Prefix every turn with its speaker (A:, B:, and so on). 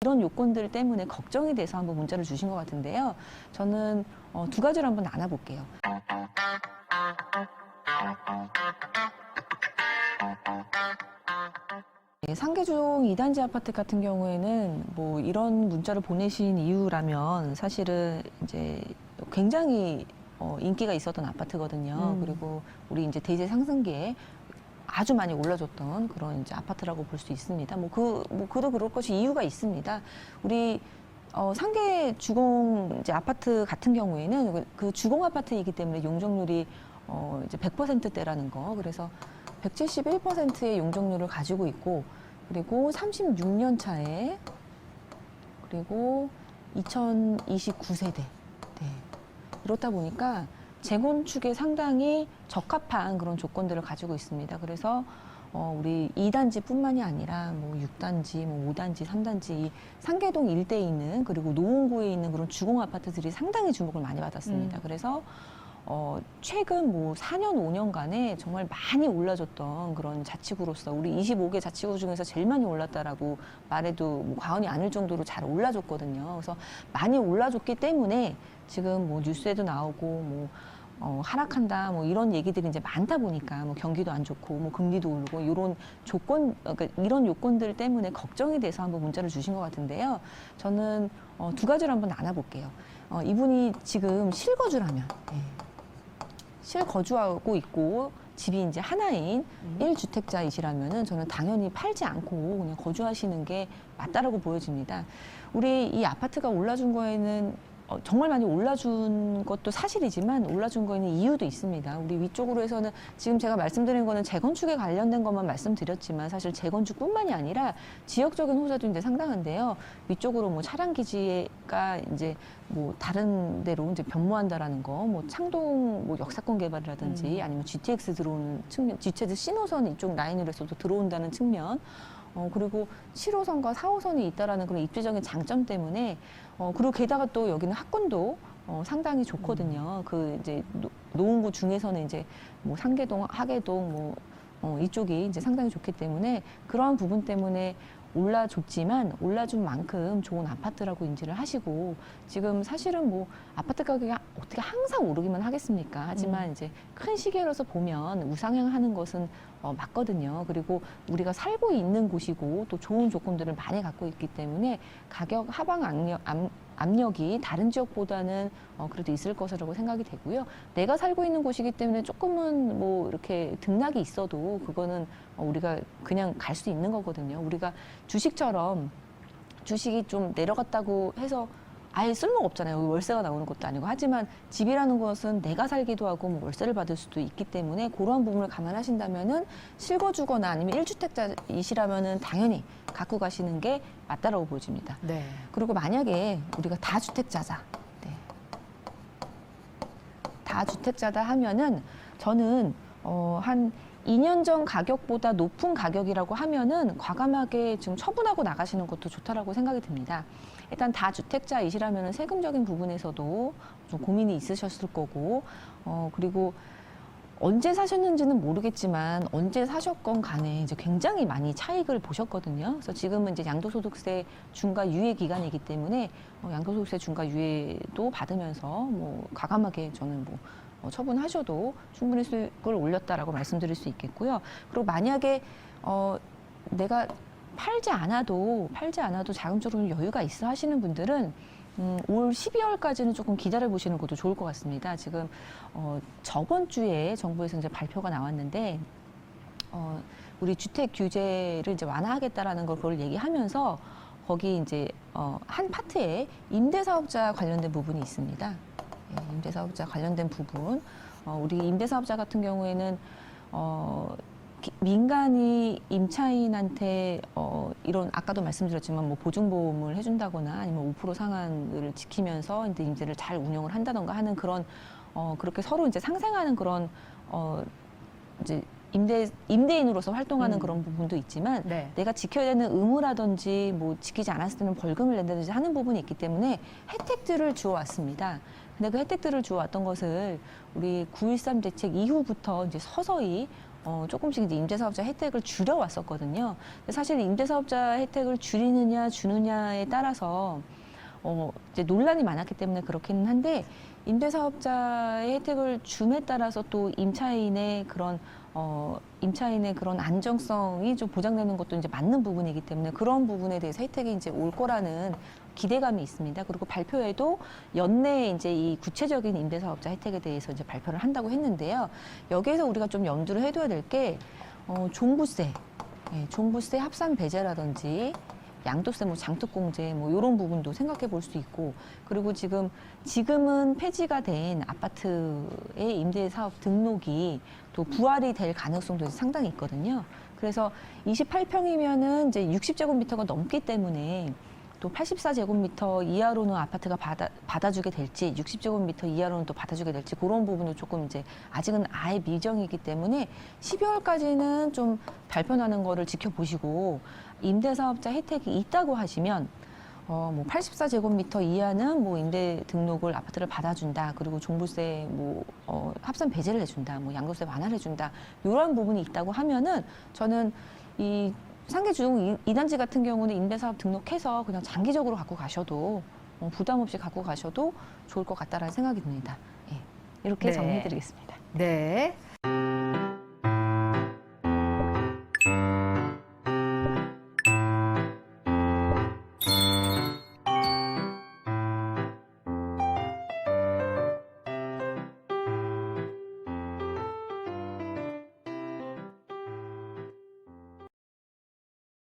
A: 이런 요건들 때문에 걱정이 돼서 한번 문자를 주신 것 같은데요. 저는 두 가지로 한번 나눠볼게요. 상계종 2단지 아파트 같은 경우에는 뭐 이런 문자를 보내신 이유라면 사실은 이제 굉장히 인기가 있었던 아파트거든요. 그리고 우리 이제 대세 상승기에 아주 많이 올라줬던 그런 이제 아파트라고 볼 수 있습니다. 그도 그럴 것이 이유가 있습니다. 우리 상계 주공 이제 아파트 같은 경우에는 그 주공 아파트이기 때문에 용적률이 이제 100%대라는 거. 그래서 171%의 용적률을 가지고 있고, 그리고 36년 차에, 그리고 2029세대. 네. 이렇다 보니까 재건축에 상당히 적합한 그런 조건들을 가지고 있습니다. 그래서 우리 2단지뿐만이 아니라 뭐 6단지, 뭐 5단지, 3단지 이 상계동 일대에 있는, 그리고 노원구에 있는 그런 주공 아파트들이 상당히 주목을 많이 받았습니다. 그래서 최근 뭐 4년, 5년간에 정말 많이 올라줬던 그런 자치구로서 우리 25개 자치구 중에서 제일 많이 올랐다라고 말해도 뭐 과언이 아닐 정도로 잘 올라줬거든요. 그래서 많이 올라줬기 때문에 지금 뭐 뉴스에도 나오고 뭐 하락한다 뭐 이런 얘기들이 이제 많다 보니까 뭐 경기도 안 좋고 뭐 금리도 오르고 이런 조건, 그러니까 이런 요건들 때문에 걱정이 돼서 한번 문자를 주신 것 같은데요. 저는 두 가지로 한번 나눠볼게요. 이분이 지금 실거주라면, 실거주하고 있고 집이 이제 하나인 1주택자이시라면은 저는 당연히 팔지 않고 그냥 거주하시는 게 맞다라고 보여집니다. 우리 이 아파트가 올라준 거에는 정말 많이 올라준 것도 사실이지만 올라준 거에는 이유도 있습니다. 우리 위쪽으로 해서는 지금 제가 말씀드린 거는 재건축에 관련된 것만 말씀드렸지만 사실 재건축뿐만이 아니라 지역적인 호재도 이제 상당한데요. 위쪽으로 뭐 차량 기지가 이제 뭐 다른 데로 이제 변모한다라는 거, 뭐 창동 뭐 역사권 개발이라든지 아니면 GTX 들어오는 측면, GTX 신호선 이쪽 라인으로 해서도 들어온다는 측면. 그리고 7호선과 4호선이 있다라는 그런 입지적인 장점 때문에, 그리고 게다가 또 여기는 학군도 상당히 좋거든요. 그 이제 노원구 중에서는 이제 뭐 상계동, 하계동 이쪽이 이제 상당히 좋기 때문에 그러한 부분 때문에 올라줬지만 올라준 만큼 좋은 아파트라고 인지를 하시고, 지금 사실은 뭐 아파트 가격이 어떻게 항상 오르기만 하겠습니까? 하지만 이제 큰 시계로서 보면 우상향하는 것은 맞거든요. 그리고 우리가 살고 있는 곳이고 또 좋은 조건들을 많이 갖고 있기 때문에 가격 하방 압력이 다른 지역보다는 그래도 있을 것이라고 생각이 되고요. 내가 살고 있는 곳이기 때문에 조금은 뭐 이렇게 등락이 있어도 그거는 우리가 그냥 갈 수 있는 거거든요. 우리가 주식처럼 주식이 좀 내려갔다고 해서 아예 쓸모가 없잖아요. 월세가 나오는 것도 아니고. 하지만 집이라는 것은 내가 살기도 하고 뭐 월세를 받을 수도 있기 때문에 그러한 부분을 감안하신다면은 실거주거나 아니면 1주택자이시라면은 당연히 갖고 가시는 게 맞다라고 보여집니다.
B: 네.
A: 그리고 만약에 우리가 다주택자다. 네. 다주택자다 하면은 저는 한 2년 전 가격보다 높은 가격이라고 하면은 과감하게 지금 처분하고 나가시는 것도 좋다라고 생각이 듭니다. 일단 다주택자이시라면은 세금적인 부분에서도 좀 고민이 있으셨을 거고, 그리고 언제 사셨는지는 모르겠지만 언제 사셨건 간에 이제 굉장히 많이 차익을 보셨거든요. 그래서 지금은 이제 양도소득세 중과 유예 기간이기 때문에 양도소득세 중과 유예도 받으면서 뭐 과감하게 저는 뭐 처분하셔도 충분히 수익을 올렸다라고 말씀드릴 수 있겠고요. 그리고 만약에 내가 팔지 않아도 자금적으로 여유가 있어 하시는 분들은 올 12월까지는 조금 기다려 보시는 것도 좋을 것 같습니다. 지금 저번 주에 정부에서 이제 발표가 나왔는데 우리 주택 규제를 이제 완화하겠다라는 걸 그걸 얘기하면서 거기 이제 한 파트에 임대사업자 관련된 부분이 있습니다. 임대사업자 관련된 부분, 우리 임대사업자 같은 경우에는 민간이 임차인한테 이런 아까도 말씀드렸지만 뭐 보증보험을 해준다거나 아니면 5% 상한을 지키면서 이제 임대를 잘 운영을 한다던가 하는 그런 그렇게 서로 이제 상생하는 그런 이제 임대인으로서 활동하는 그런 부분도 있지만
B: 네.
A: 내가 지켜야 되는 의무라든지 뭐 지키지 않았을 때는 벌금을 낸다든지 하는 부분이 있기 때문에 혜택들을 주어왔습니다. 근데 그 혜택들을 주어왔던 것을 우리 9.13 대책 이후부터 이제 서서히 조금씩 이제 임대사업자 혜택을 줄여왔었거든요. 근데 사실 임대사업자 혜택을 줄이느냐 주느냐에 따라서 이제 논란이 많았기 때문에 그렇기는 한데 임대사업자의 혜택을 줌에 따라서 또 임차인의 그런 안정성이 좀 보장되는 것도 이제 맞는 부분이기 때문에 그런 부분에 대해서 혜택이 이제 올 거라는 기대감이 있습니다. 그리고 발표에도 연내에 이제 이 구체적인 임대사업자 혜택에 대해서 이제 발표를 한다고 했는데요. 여기에서 우리가 좀 염두를 해둬야 될 게 종부세, 종부세 합산 배제라든지 양도세, 뭐 장특공제, 뭐 이런 부분도 생각해 볼 수 있고, 그리고 지금은 폐지가 된 아파트의 임대사업 등록이 또 부활이 될 가능성도 상당히 있거든요. 그래서 28평이면은 이제 60제곱미터가 넘기 때문에 또 84제곱미터 이하로는 아파트가 받아주게 될지, 60제곱미터 이하로는 또 받아주게 될지 그런 부분도 조금 이제 아직은 아예 미정이기 때문에 12월까지는 좀 발표나는 거를 지켜보시고 임대사업자 혜택이 있다고 하시면 뭐 84제곱미터 이하는 뭐 임대 등록을 아파트를 받아준다. 그리고 종부세 뭐 합산 배제를 해준다. 뭐 양도세 완화를 해준다. 이런 부분이 있다고 하면은 저는 이 상계주공 2단지 같은 경우는 임대사업 등록해서 그냥 장기적으로 갖고 가셔도 부담 없이 갖고 가셔도 좋을 것 같다라는 생각이 듭니다. 예, 이렇게
B: 네.
A: 정리해드리겠습니다.
B: 네.